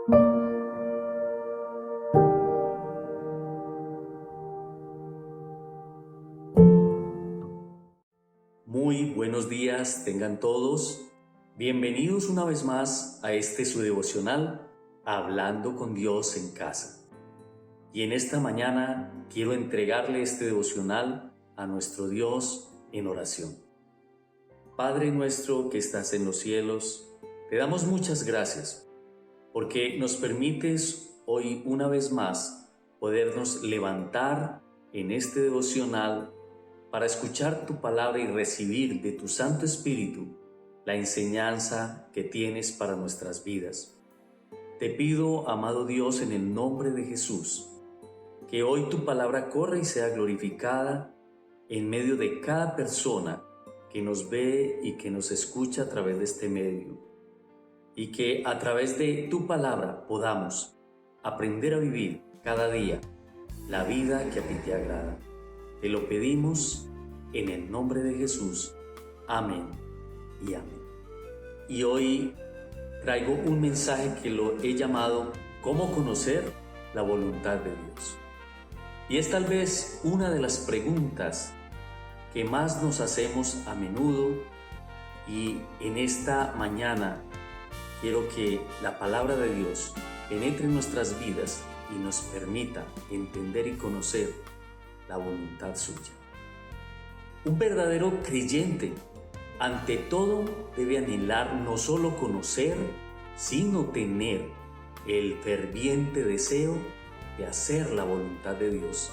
Muy buenos días tengan todos. Bienvenidos una vez más a su devocional Hablando con Dios en casa. Y en esta mañana quiero entregarle este devocional a nuestro Dios en oración. Padre nuestro que estás en los cielos, te damos muchas gracias porque nos permites hoy una vez más podernos levantar en este devocional para escuchar tu palabra y recibir de tu Santo Espíritu la enseñanza que tienes para nuestras vidas. Te pido, amado Dios, en el nombre de Jesús, que hoy tu palabra corra y sea glorificada en medio de cada persona que nos ve y que nos escucha a través de este medio, y que a través de tu palabra podamos aprender a vivir cada día la vida que a ti te agrada. Te lo pedimos en el nombre de Jesús. Amén y amén. Y hoy traigo un mensaje que lo he llamado ¿Cómo conocer la voluntad de Dios? Y es tal vez una de las preguntas que más nos hacemos a menudo, y en esta mañana quiero que la palabra de Dios penetre en nuestras vidas y nos permita entender y conocer la voluntad suya. Un verdadero creyente, ante todo, debe anhelar no solo conocer, sino tener el ferviente deseo de hacer la voluntad de Dios.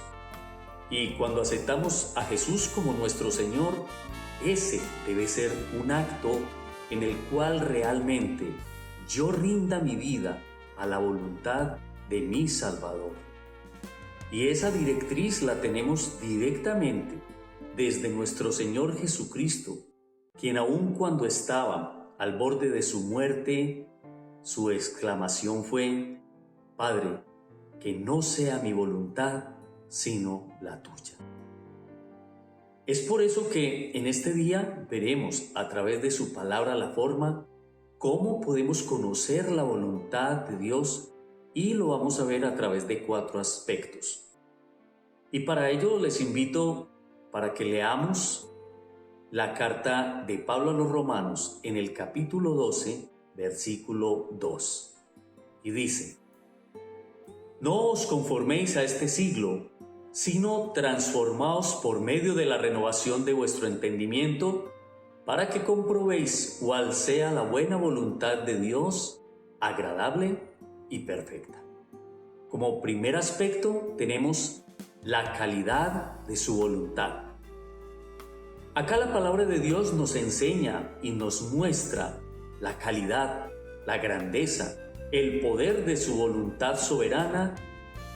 Y cuando aceptamos a Jesús como nuestro Señor, ese debe ser un acto en el cual realmente yo rinda mi vida a la voluntad de mi Salvador. Y esa directriz la tenemos directamente desde nuestro Señor Jesucristo, quien aun cuando estaba al borde de su muerte, su exclamación fue: Padre, que no sea mi voluntad, sino la tuya. Es por eso que en este día veremos a través de su palabra la forma cómo podemos conocer la voluntad de Dios, y lo vamos a ver a través de 4 aspectos. Y para ello les invito para que leamos la carta de Pablo a los Romanos en el capítulo 12, versículo 2. Y dice: No os conforméis a este siglo, sino transformaos por medio de la renovación de vuestro entendimiento, para que comprobéis cuál sea la buena voluntad de Dios, agradable y perfecta. Como primer aspecto tenemos la calidad de su voluntad. Acá la palabra de Dios nos enseña y nos muestra la calidad, la grandeza, el poder de su voluntad soberana,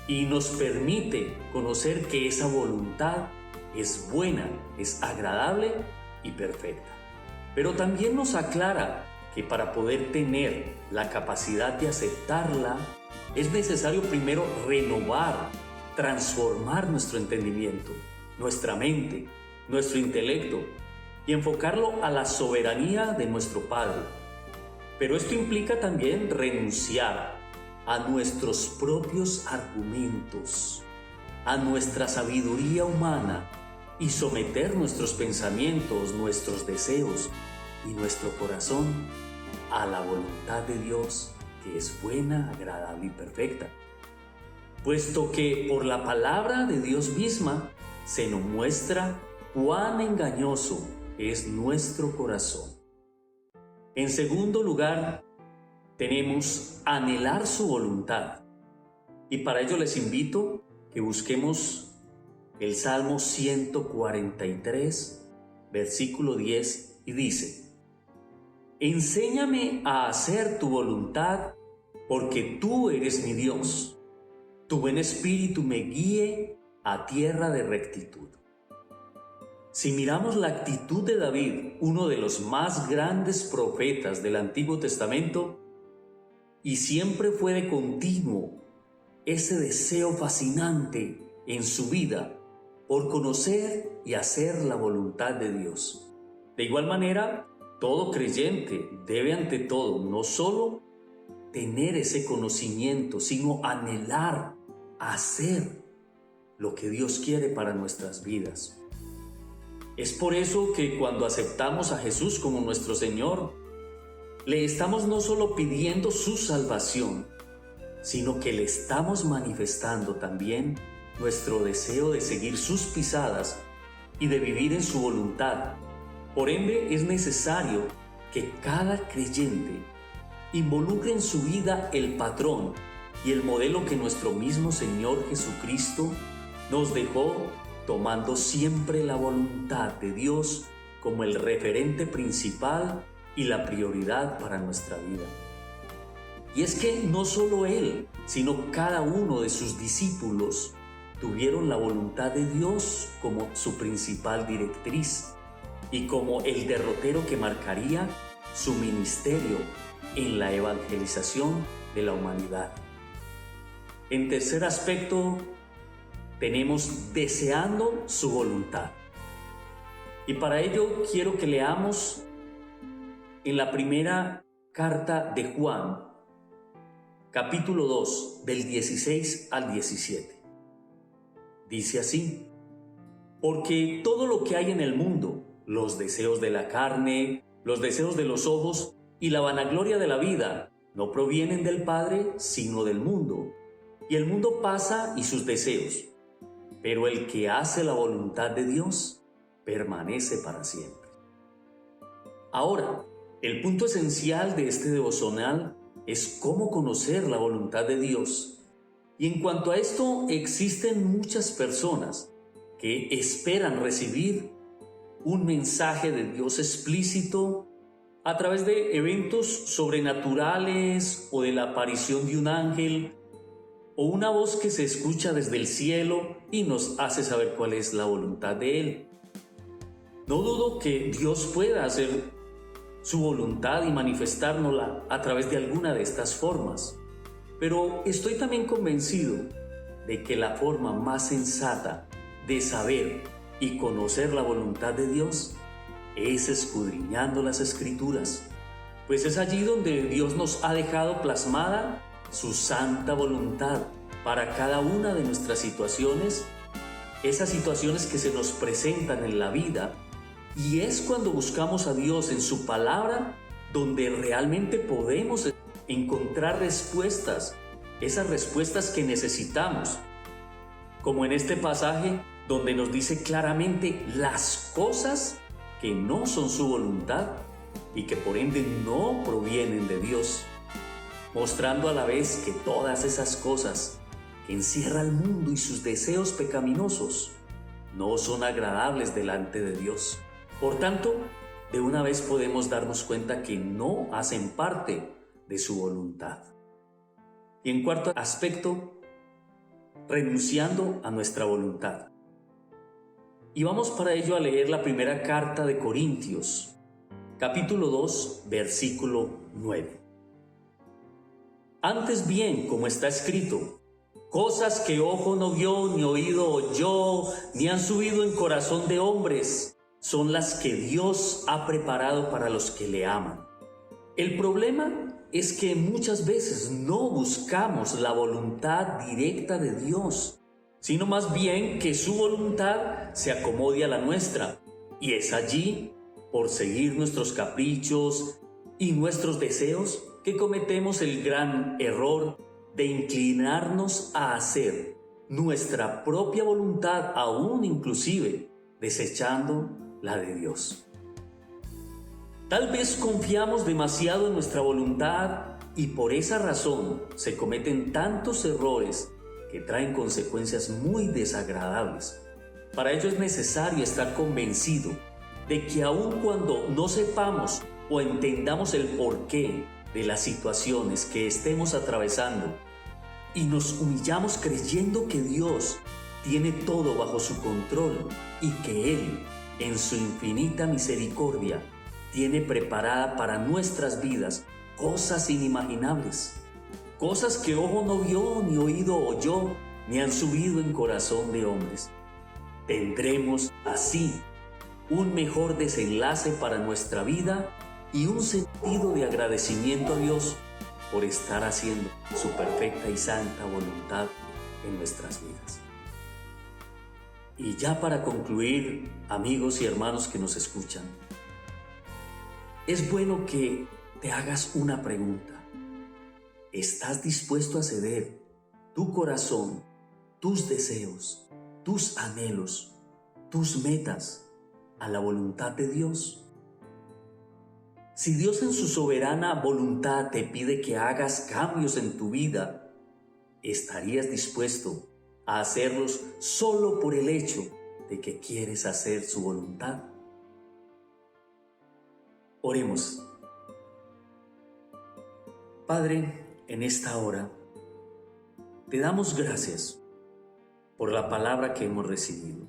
y nos permite conocer que esa voluntad es buena, es agradable y perfecta. Pero también nos aclara que para poder tener la capacidad de aceptarla, es necesario primero renovar, transformar nuestro entendimiento, nuestra mente, nuestro intelecto, y enfocarlo a la soberanía de nuestro Padre. Pero esto implica también renunciar a nuestros propios argumentos, a nuestra sabiduría humana, y someter nuestros pensamientos, nuestros deseos y nuestro corazón a la voluntad de Dios, que es buena, agradable y perfecta. Puesto que por la palabra de Dios misma se nos muestra cuán engañoso es nuestro corazón. En segundo lugar, tenemos anhelar su voluntad. Y para ello les invito que busquemos el Salmo 143, versículo 10, y dice: Enséñame a hacer tu voluntad, porque tú eres mi Dios. Tu buen espíritu me guíe a tierra de rectitud. Si miramos la actitud de David, uno de los más grandes profetas del Antiguo Testamento, y siempre fue de continuo ese deseo fascinante en su vida por conocer y hacer la voluntad de Dios. De igual manera, todo creyente debe ante todo no solo tener ese conocimiento, sino anhelar hacer lo que Dios quiere para nuestras vidas. Es por eso que cuando aceptamos a Jesús como nuestro Señor, le estamos no solo pidiendo su salvación, sino que le estamos manifestando también nuestro deseo de seguir sus pisadas y de vivir en su voluntad. Por ende, es necesario que cada creyente involucre en su vida el patrón y el modelo que nuestro mismo Señor Jesucristo nos dejó, tomando siempre la voluntad de Dios como el referente principal y la prioridad para nuestra vida. Y es que no solo Él, sino cada uno de sus discípulos tuvieron la voluntad de Dios como su principal directriz y como el derrotero que marcaría su ministerio en la evangelización de la humanidad. En tercer aspecto, tenemos deseando su voluntad. Y para ello quiero que leamos en la primera carta de Juan, capítulo 2, del 16 al 17. Dice así: porque todo lo que hay en el mundo, los deseos de la carne, los deseos de los ojos y la vanagloria de la vida, no provienen del Padre, sino del mundo. Y el mundo pasa y sus deseos, pero el que hace la voluntad de Dios permanece para siempre. Ahora, el punto esencial de este devocional es cómo conocer la voluntad de Dios. Y en cuanto a esto, existen muchas personas que esperan recibir un mensaje de Dios explícito a través de eventos sobrenaturales o de la aparición de un ángel o una voz que se escucha desde el cielo y nos hace saber cuál es la voluntad de Él. No dudo que Dios pueda hacer su voluntad y manifestárnosla a través de alguna de estas formas, pero estoy también convencido de que la forma más sensata de saber y conocer la voluntad de Dios es escudriñando las Escrituras, pues es allí donde Dios nos ha dejado plasmada su santa voluntad para cada una de nuestras situaciones, esas situaciones que se nos presentan en la vida, y es cuando buscamos a Dios en su palabra donde realmente podemos encontrar respuestas, esas respuestas que necesitamos, como en este pasaje donde nos dice claramente las cosas que no son su voluntad y que por ende no provienen de Dios, mostrando a la vez que todas esas cosas que encierra el mundo y sus deseos pecaminosos no son agradables delante de Dios. Por tanto, de una vez podemos darnos cuenta que no hacen parte de su voluntad. Y en cuarto aspecto, renunciando a nuestra voluntad. Y vamos para ello a leer la primera carta de Corintios, capítulo 2, versículo 9. Antes bien, como está escrito, cosas que ojo no vio, ni oído oyó, ni han subido en corazón de hombres, son las que Dios ha preparado para los que le aman. El problema es que muchas veces no buscamos la voluntad directa de Dios, sino más bien que su voluntad se acomode a la nuestra. Y es allí, por seguir nuestros caprichos y nuestros deseos, que cometemos el gran error de inclinarnos a hacer nuestra propia voluntad, aún inclusive desechando la de Dios. Tal vez confiamos demasiado en nuestra voluntad y por esa razón se cometen tantos errores que traen consecuencias muy desagradables. Para ello es necesario estar convencido de que aun cuando no sepamos o entendamos el porqué de las situaciones que estemos atravesando y nos humillamos creyendo que Dios tiene todo bajo su control y que Él, en su infinita misericordia, tiene preparada para nuestras vidas cosas inimaginables, cosas que ojo no vio, ni oído oyó, ni han subido en corazón de hombres. Tendremos así un mejor desenlace para nuestra vida y un sentido de agradecimiento a Dios por estar haciendo su perfecta y santa voluntad en nuestras vidas. Y ya para concluir, amigos y hermanos que nos escuchan, es bueno que te hagas una pregunta. ¿Estás dispuesto a ceder tu corazón, tus deseos, tus anhelos, tus metas a la voluntad de Dios? Si Dios en su soberana voluntad te pide que hagas cambios en tu vida, ¿estarías dispuesto a hacerlos solo por el hecho de que quieres hacer su voluntad? Oremos. Padre, en esta hora te damos gracias por la palabra que hemos recibido.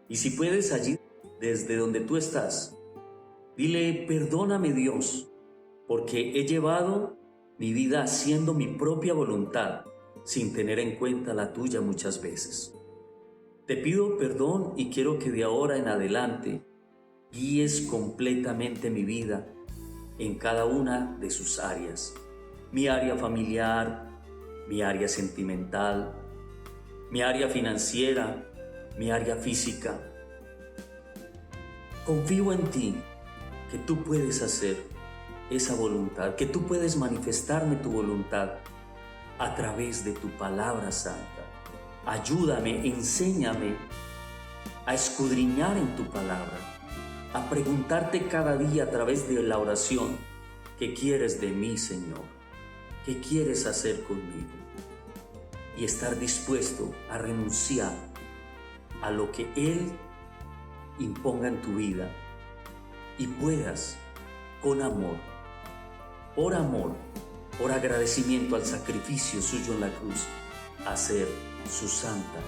Y si puedes allí, desde donde tú estás, dile: perdóname, Dios, porque he llevado mi vida haciendo mi propia voluntad sin tener en cuenta la tuya muchas veces. Te pido perdón y quiero que de ahora en adelante guíes completamente mi vida en cada una de sus áreas. Mi área familiar, mi área sentimental, mi área financiera, mi área física. Confío en ti, que tú puedes hacer esa voluntad, que tú puedes manifestarme tu voluntad a través de tu palabra santa. Ayúdame, enséñame a escudriñar en tu palabra, a preguntarte cada día a través de la oración: ¿qué quieres de mí, Señor? ¿Qué quieres hacer conmigo? Y estar dispuesto a renunciar a lo que Él imponga en tu vida y puedas, con amor, por agradecimiento al sacrificio suyo en la cruz, hacer su santa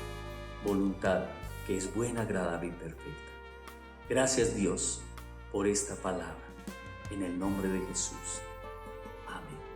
voluntad, que es buena, agradable y perfecta. Gracias, Dios, por esta palabra. En el nombre de Jesús. Amén.